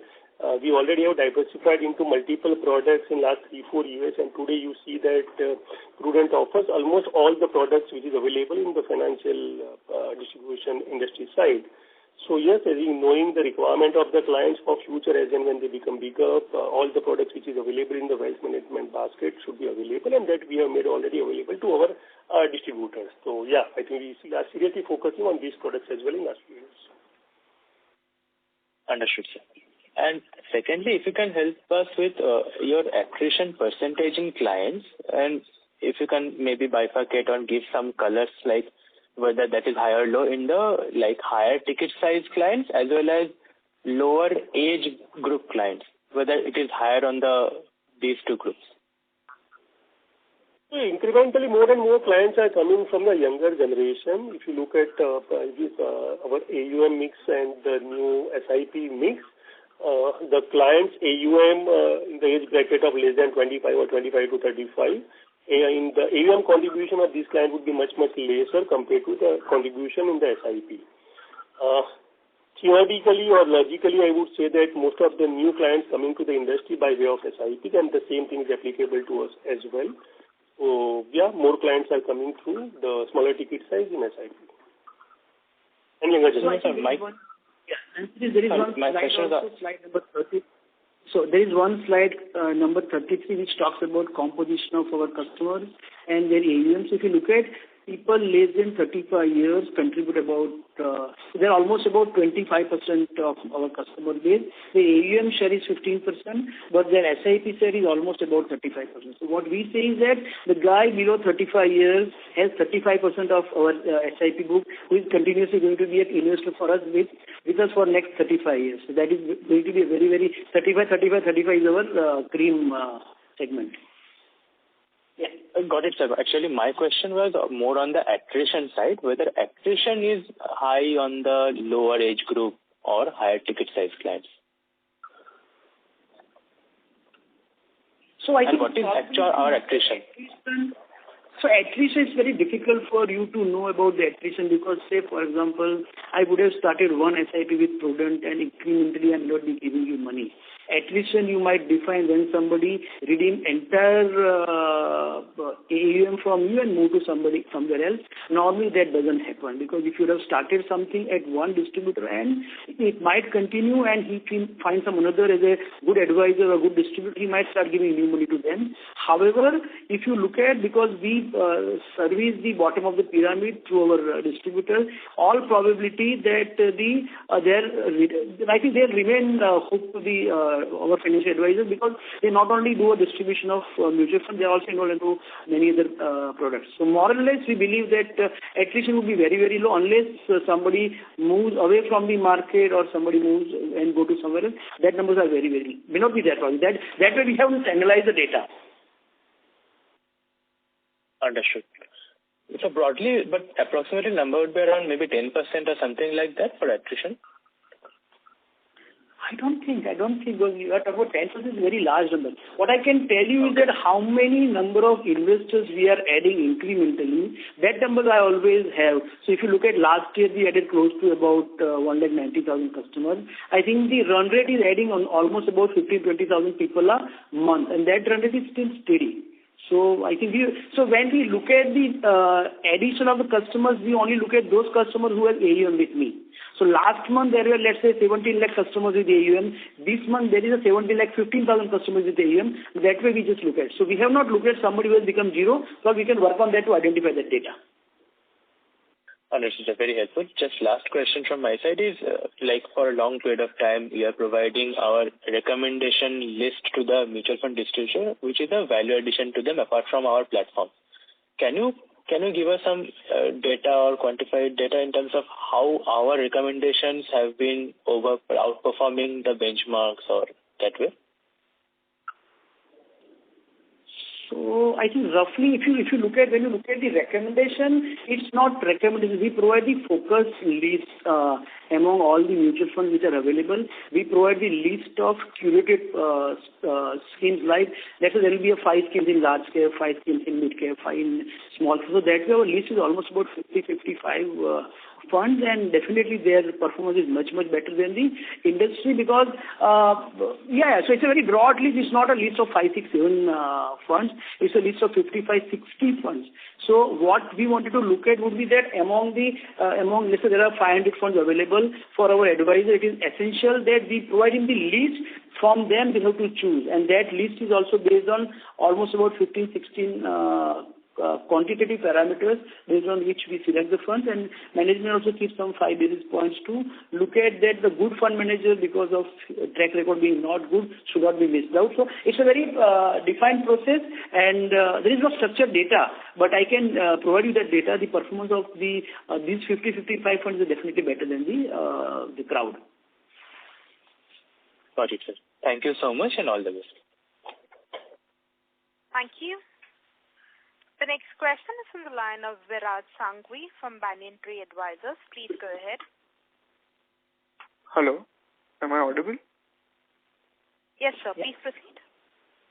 we already have diversified into multiple products in last 3-4 years, and today you see that Prudent offers almost all the products which is available in the financial distribution industry side. So yes, as in knowing the requirement of the clients for future as and when they become bigger, all the products which is available in the wealth management basket should be available, and that we have made already available to our distributors. So yeah, I think we are seriously focusing on these products as well in last few years. Understood, sir. And secondly, if you can help us with your attrition percentage in clients, and if you can maybe bifurcate or give some colors like whether that is higher or low in the higher ticket size clients as well as lower age group clients, whether it is higher on these two groups. Incrementally, more and more clients are coming from the younger generation. If you look at our AUM mix and the new SIP mix, the clients' AUM in the age bracket of less than 25 or 25 to 35, in the AUM contribution of this client would be much, much lesser compared to the contribution in the SIP. Theoretically or logically, I would say that most of the new clients coming to the industry by way of SIP, and the same thing is applicable to us as well. So, yeah, more clients are coming through the smaller ticket size in SIP. And younger generation. There is one slide also, slide number 30. So there is one slide, number 33, which talks about composition of our customers and their AUM. So if you look at people less than 35 years contribute about, they're almost about 25% of our customer base. The AUM share is 15%, but their SIP share is almost about 35%. So what we say is that the guy below 35 years has 35% of our SIP book, who is continuously going to be an investor for us with us for next 35 years. So that is going to be a very, very 35 is our cream segment. Yeah, got it, sir. Actually, my question was more on the attrition side, whether attrition is high on the lower age group or higher ticket size clients. So I think what is our attrition? So attrition is very difficult for you to know about the attrition because, say, for example, I would have started one SIP with Prudent and incrementally I'm not be giving you money. Attrition you might define when somebody redeem entire AUM from you and move to somebody somewhere else. Normally that doesn't happen because if you have started something at one distributor and it might continue and he can find some another as a good advisor or good distributor, he might start giving new money to them. However, if you look at, because we service the bottom of the pyramid through our distributors, all probability that I think they remain hooked to our financial advisors because they not only do a distribution of mutual funds, they also enroll into many other products. So more or less, we believe that attrition would be very, very low unless somebody moves away from the market or somebody moves and go to somewhere else. That numbers are very, very, may not be that wrong. That way we have to analyze the data. Understood. So broadly, but approximately number would be around maybe 10% or something like that for attrition? I don't think because you are talking about 10% is a very large number. What I can tell you is that how many number of investors we are adding incrementally, that numbers I always have. So if you look at last year, we added close to about 190,000 customers. I think the run rate is adding on almost about 15,000-20,000 people a month, and that run rate is still steady. So I think when we look at the addition of the customers, we only look at those customers who have AUM with me. So last month there were, let's say, 17 lakh customers with AUM. This month there is a 17 lakh 15,000 customers with AUM. That way we just look at. So we have not looked at somebody who has become zero, so we can work on that to identify that data. Understood, very helpful. Just last question from my side is, like for a long period of time, we are providing our recommendation list to the mutual fund distributor, which is a value addition to them apart from our platform. Can you can you give us some data or quantified data in terms of how our recommendations have been outperforming the benchmarks or that way? So I think roughly, when you look at the recommendation, it's not recommendation. We provide the focus list among all the mutual funds which are available. We provide the list of curated schemes, like let's say there will be 5 schemes in large cap, 5 schemes in mid cap, 5 in small cap. So that way our list is almost about 50-55 funds, and definitely their performance is much better than the industry because so it's a very broad list. It's not a list of 5, 6, 7 funds. It's a list of 55-60 funds. So what we wanted to look at would be that among let's say there are 500 funds available for our advisor, it is essential that we provide him the list. From them they have to choose, and that list is also based on almost about 15-16 quantitative parameters based on which we select the funds, and management also keeps some 5 basis points to look at that the good fund manager, because of track record being not good, should not be missed out. So it's a very defined process, and there is no structured data, but I can provide you that data. The performance of these 50-55 funds is definitely better than the crowd. Got it, sir. Thank you so much and all the best. Thank you. The next question is from the line of Viraj Sanghvi from Banyan Tree Advisors. Please go ahead. Hello. Am I audible? Yes, sir. Please proceed.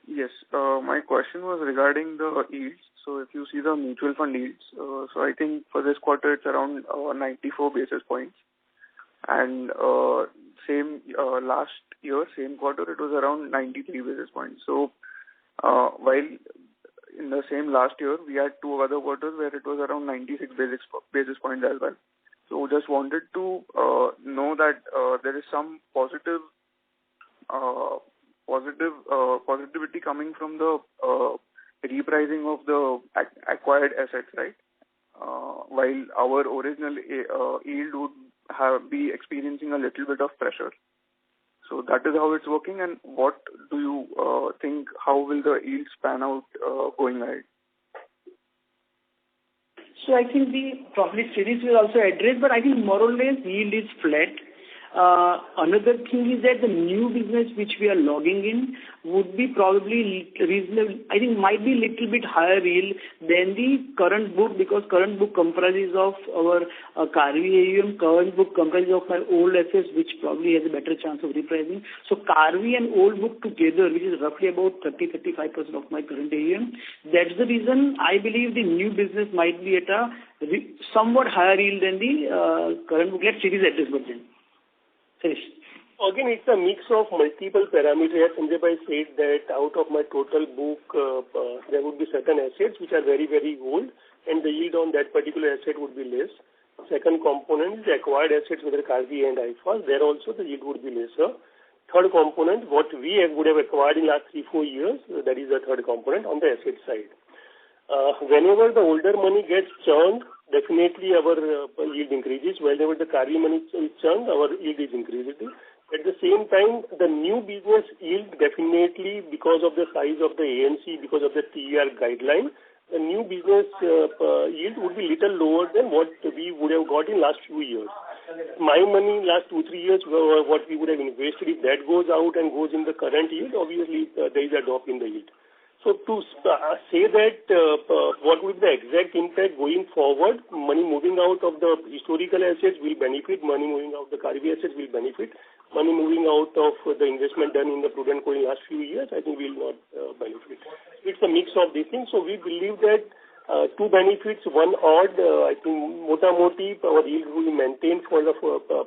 Yes. My question was regarding the yields. So if you see the mutual fund yields, so I think for this quarter it's around 94 basis points. And same last year, same quarter, it was around 93 basis points. So while in the same last year, we had 2 other quarters where it was around 96 basis points as well. So just wanted to know that there is some positivity coming from the repricing of the acquired assets, right? While our original yield would be experiencing a little bit of pressure. So that is how it's working, and what do you think, how will the yields pan out going ahead? So I think probably series will also address, but I think more or less yield is flat. Another thing is that the new business which we are logging in would be probably reasonable. I think might be little bit higher yield than the current book, because current book comprises of our Karvi AUM. Current book comprises of my old assets, which probably has a better chance of repricing. So Karvi and old book together, which is roughly about 30-35% of my current AUM. That's the reason I believe the new business might be at a somewhat higher yield than the current book. Let's series address then. Finish. Again, it's a mix of multiple parameters. Sanjay said that out of my total book, there would be certain assets which are very, very old, and the yield on that particular asset would be less. Second component is the acquired assets, whether Karvi and IFAs. There also the yield would be lesser. Third component, what we would have acquired in last 3-4 years, that is the third component on the asset side. Whenever the older money gets churned, definitely our yield increases. Whenever the Karvi money is churned, our yield is increasing. At the same time, the new business yield definitely, because of the size of the ANC, because of the TER guideline, the new business yield would be little lower than what we would have got in last few years. My money in last 2-3 years, what we would have invested, if that goes out and goes in the current yield, obviously there is a drop in the yield. So to say that what would be the exact impact going forward, money moving out of the historical assets will benefit, money moving out of the Karvi assets will benefit, money moving out of the investment done in the Prudent in the last few years, I think will not benefit. It's a mix of these things. So we believe that 2 benefits, one odd, I think moti our yield will be maintained for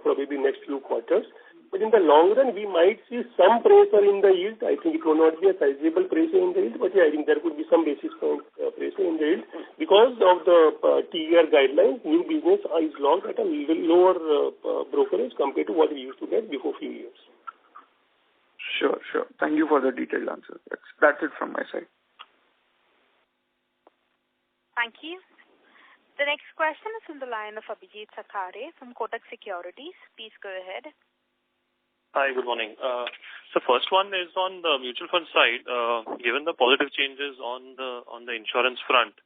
probably next few quarters. But in the long run, we might see some pressure in the yield. I think it will not be a sizable pressure in the yield, but yeah, I think there could be some basis point pressure in the yield because of the TER guidelines. New business is logged at a lower brokerage compared to what we used to get before few years. Sure. Thank you for the detailed answer. That's it from my side. Thank you. The next question is from the line of Abhijit Sakhare from Kotak Securities. Please go ahead. Hi, good morning. So first one is on the mutual fund side. Given the positive changes on the insurance front,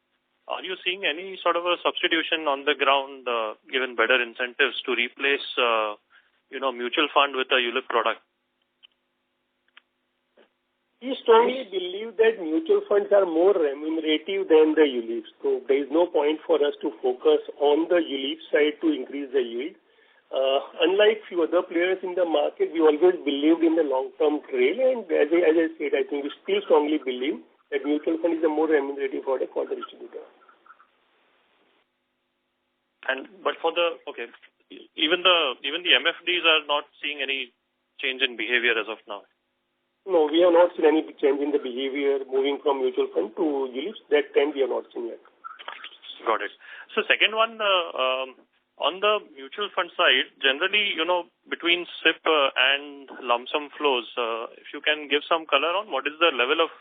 are you seeing any sort of a substitution on the ground, given better incentives to replace, mutual fund with a ULIP product? We strongly believe that mutual funds are more remunerative than the ULIPs. So there is no point for us to focus on the ULIP side to increase the yield. Unlike few other players in the market, we always believed in the long-term trail, and as I said, I think we still strongly believe that mutual fund is a more remunerative product for the distributor. Even the MFDs are not seeing any change in behavior as of now. No, we have not seen any change in the behavior moving from mutual fund to ULIPs. That trend we have not seen yet. Got it. So second one, on the mutual fund side, generally, between SIP and lump sum flows, if you can give some color on what is the level of,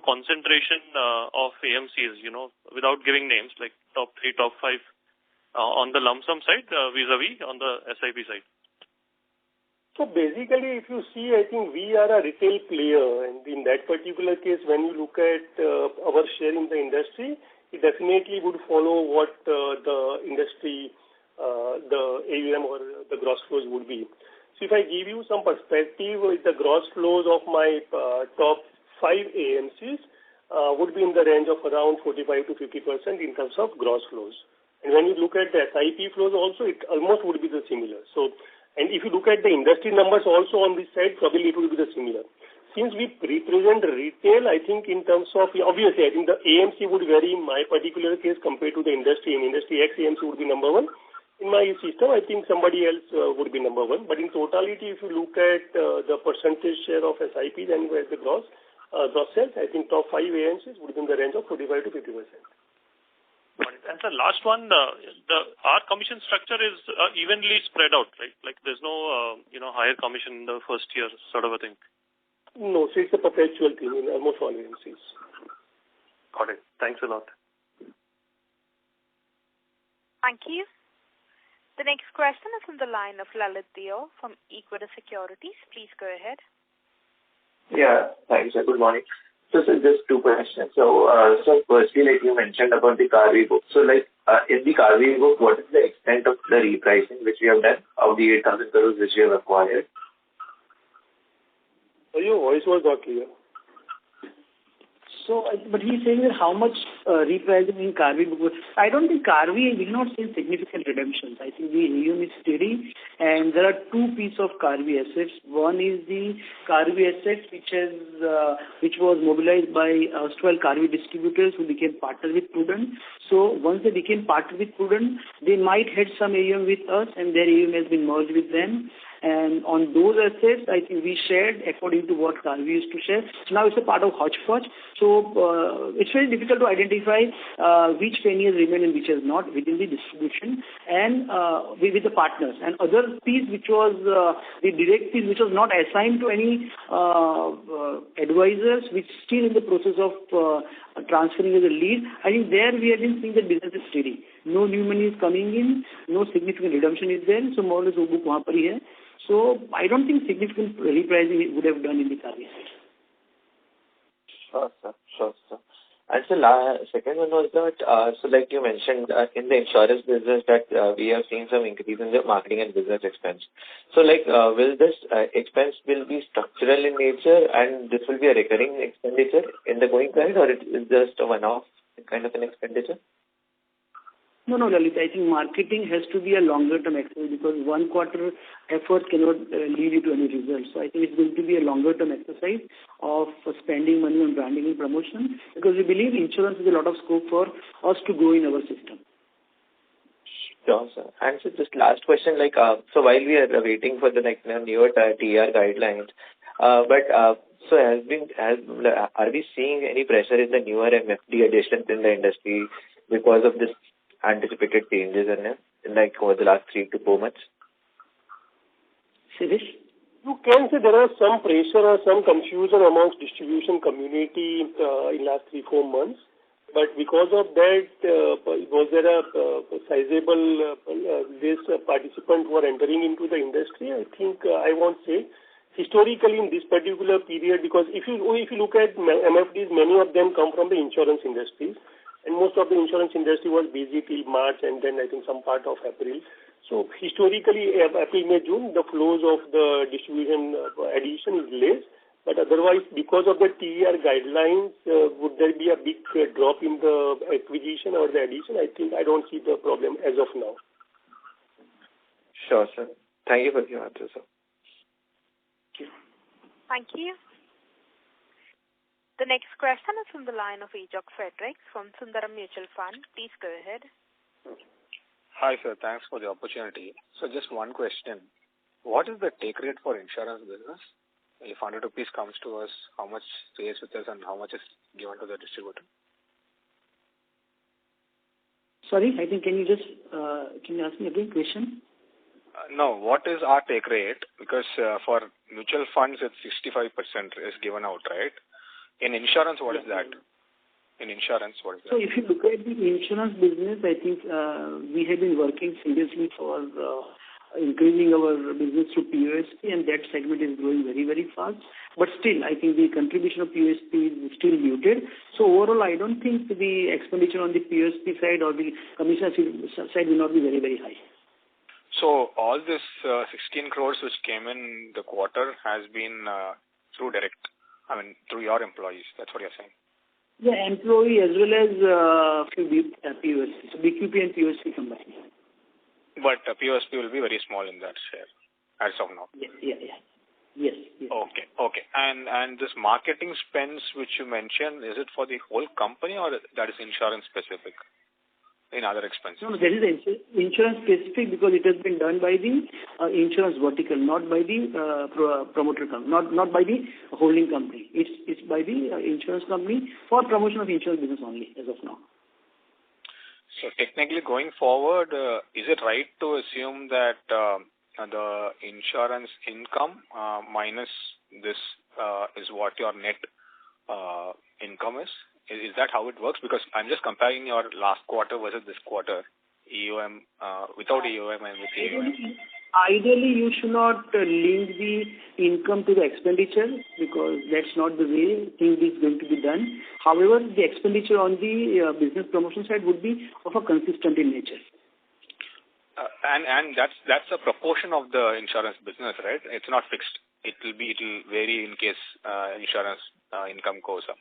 concentration of AMCs, without giving names, like top 3, top 5, on the lump sum side vis-a-vis on the SIP side. So basically, if you see, I think we are a retail player, and in that particular case, when you look at our share in the industry, it definitely would follow what the industry, the AUM or the gross flows would be. So if I give you some perspective, the gross flows of my top 5 AMCs would be in the range of around 45 to 50% in terms of gross flows. And when you look at the SIP flows also, it almost would be the similar. So, and if you look at the industry numbers also on this side, probably it will be the similar. Since we represent retail, I think in terms of, obviously, I think the AMC would vary in my particular case compared to the industry. In industry, X AMC would be number 1. In my system, I think somebody else would be number 1. But in totality, if you look at the percentage share of SIPs and where the gross sales, I think top 5 AMCs would be in the range of 45 to 50%. And the last one, our commission structure is evenly spread out, right? Like there's no, higher commission in the first year sort of a thing. No, so it's a perpetual thing in almost all agencies. Got it. Thanks a lot. Thank you. The next question is from the line of Lalit Deo from Equita Securities. Please go ahead. Yeah, thanks. Good morning. So just two questions. So firstly, like you mentioned about the Karvi book. So in the Karvi book, what is the extent of the repricing which we have done of the 8,000 crores which we have acquired? Your voice was not clear. So, but he's saying that how much repricing in Karvi book. I don't think Karvi will not see significant redemptions. I think the AUM is steady, and there are two pieces of Karvi assets. One is the Karvi assets which was mobilized by 12 Karvi distributors who became partners with Prudent. So once they became partners with Prudent, they might had some AUM with us, and their AUM has been merged with them. And on those assets, I think we shared according to what Karvi used to share. So now it's a part of hodgepodge. So it's very difficult to identify which pennies remain and which has not within the distribution and with the partners. And other piece which was the direct piece which was not assigned to any advisors, which still in the process of transferring as a lead. I think there we have been seeing that business is steady. No new money is coming in, no significant redemption is there. So more or less वो book वहाँ पर ही है. So I don't think significant repricing would have done in the Karvi side. Sure, sir. And so second one was that, so like you mentioned, in the insurance business that we have seen some increase in the marketing and business expense. So will this expense will be structural in nature and this will be a recurring expenditure in the going forward, or it is just a one-off kind of an expenditure? No, Lalit. I think marketing has to be a longer-term exercise because one quarter effort cannot lead you to any results. So I think it's going to be a longer-term exercise of spending money on branding and promotion because we believe insurance has a lot of scope for us to grow in our system. Sure, sir. And so just last question, so while we are waiting for the newer TR guidelines, so are we seeing any pressure in the newer MFD additions in the industry because of this anticipated changes in over the last 3 to 4 months? Siddhesh? You can say there are some pressure or some confusion amongst distribution community in last 3-4 months. But because of that, was there a sizable list participants who are entering into the industry? I think I won't say. Historically, in this particular period, because if you look at MFDs, many of them come from the insurance industries. And and most of the insurance industry was busy till March and then I think some part of April. So historically, April, May, June, the flows of the distribution addition is less. But otherwise, because of the TER guidelines, would there be a big drop in the acquisition or the addition? I don't see the problem as of now. Sure, sir. Thank you for your answer, sir. Thank you. The next question is from the line of Ajok Frederick from Sundaram Mutual Fund. Please go ahead. Hi, sir. Thanks for the opportunity. So just one question. What is the take rate for insurance business? If 100 rupees comes to us, how much stays with us and how much is given to the distributor? Sorry, I think can you ask me again question? No, what is our take rate? Because for mutual funds, it's 65% is given out, right? In insurance, what is that? In insurance, what is that? So if you look at the insurance business, I think we have been working seriously for increasing our business through POSP, and that segment is growing very, very fast. But still, I think the contribution of POSP is still muted. So overall, I don't think the expenditure on the POSP side or the commission side will not be very, very high. So all this 16 crores which came in the quarter has been through direct, through your employees. That's what you're saying? The employee as well as POSP. So BQP and POSP combined. But POSP will be very small in that share as of now. Yes. Okay. And this marketing spends which you mentioned, is it for the whole company or that is insurance specific in other expenses? No, that is insurance specific because it has been done by the insurance vertical, not by the promoter company, not by the holding company. It's by the insurance company for promotion of insurance business only as of now. So technically going forward, is it right to assume that the insurance income minus this is what your net income is? Is that how it works? Because I'm just comparing your last quarter versus this quarter, EOM, without EOM and with EOM. Ideally, you should not link the income to the expenditure because that's not the way things is going to be done. However, the expenditure on the business promotion side would be of a consistent in nature. And that's a proportion of the insurance business, right? It's not fixed. It will vary in case insurance income goes up,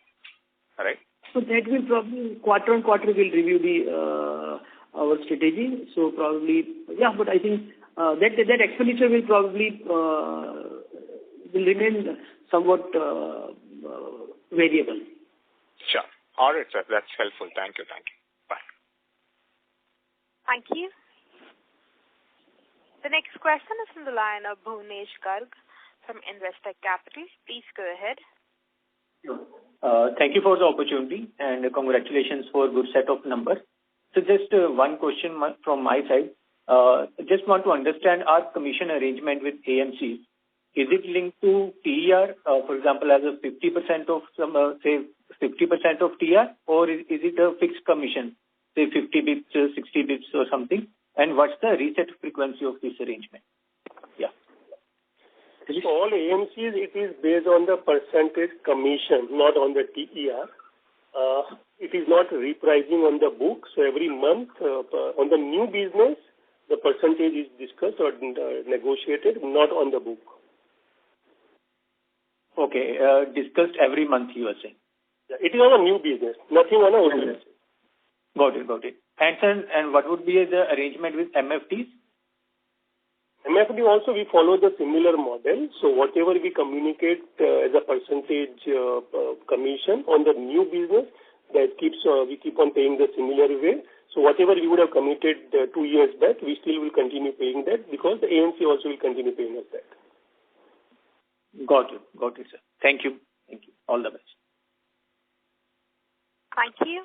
right? So that will probably quarter on quarter we'll review our strategy. So probably but I think that expenditure will probably will remain somewhat variable. Sure. All right, sir. That's helpful. Thank you. Bye. Thank you. The next question is from the line of Bhunesh Garg from Investec Capital. Please go ahead. Thank you for the opportunity and congratulations for a good set of numbers. So just one question from my side. Just want to understand our commission arrangement with AMCs. Is it linked to TER, for example, as a 50% of some, say 50% of TER, or is it a fixed commission, say 50 bps, 60 bps or something? And what's the reset frequency of this arrangement? So all AMCs, it is based on the percentage commission, not on the TER. It is not repricing on the book. So every month on the new business, the percentage is discussed or negotiated, not on the book. Okay, discussed every month you are saying? Yeah, it is on a new business, nothing on a old business. Got it. And what would be the arrangement with MFDs? MFD also we follow the similar model. So whatever we communicate as a percentage commission on the new business, that we keep on paying the similar way. So whatever we would have committed 2 years back, we still will continue paying that because the AMC also will continue paying us that. Got it, sir. Thank you. All the best. Thank you.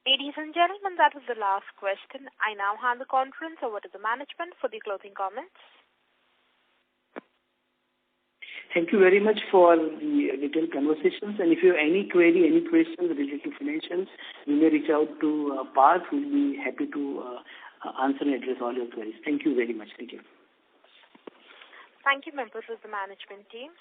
Ladies and gentlemen, that was the last question. I now hand the conference over to the management for the closing comments. Thank you very much for the detailed conversations. And if you have any query, any questions related to financials, you may reach out to Parth. We'll be happy to answer and address all your queries. Thank you very much. Thank you. Thank you, members of the management team.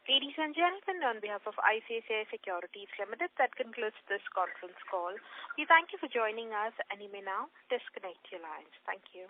Ladies and gentlemen, on behalf of ICICI Securities Limited, that concludes this conference call. We thank you for joining us, and you may now disconnect your lines. Thank you.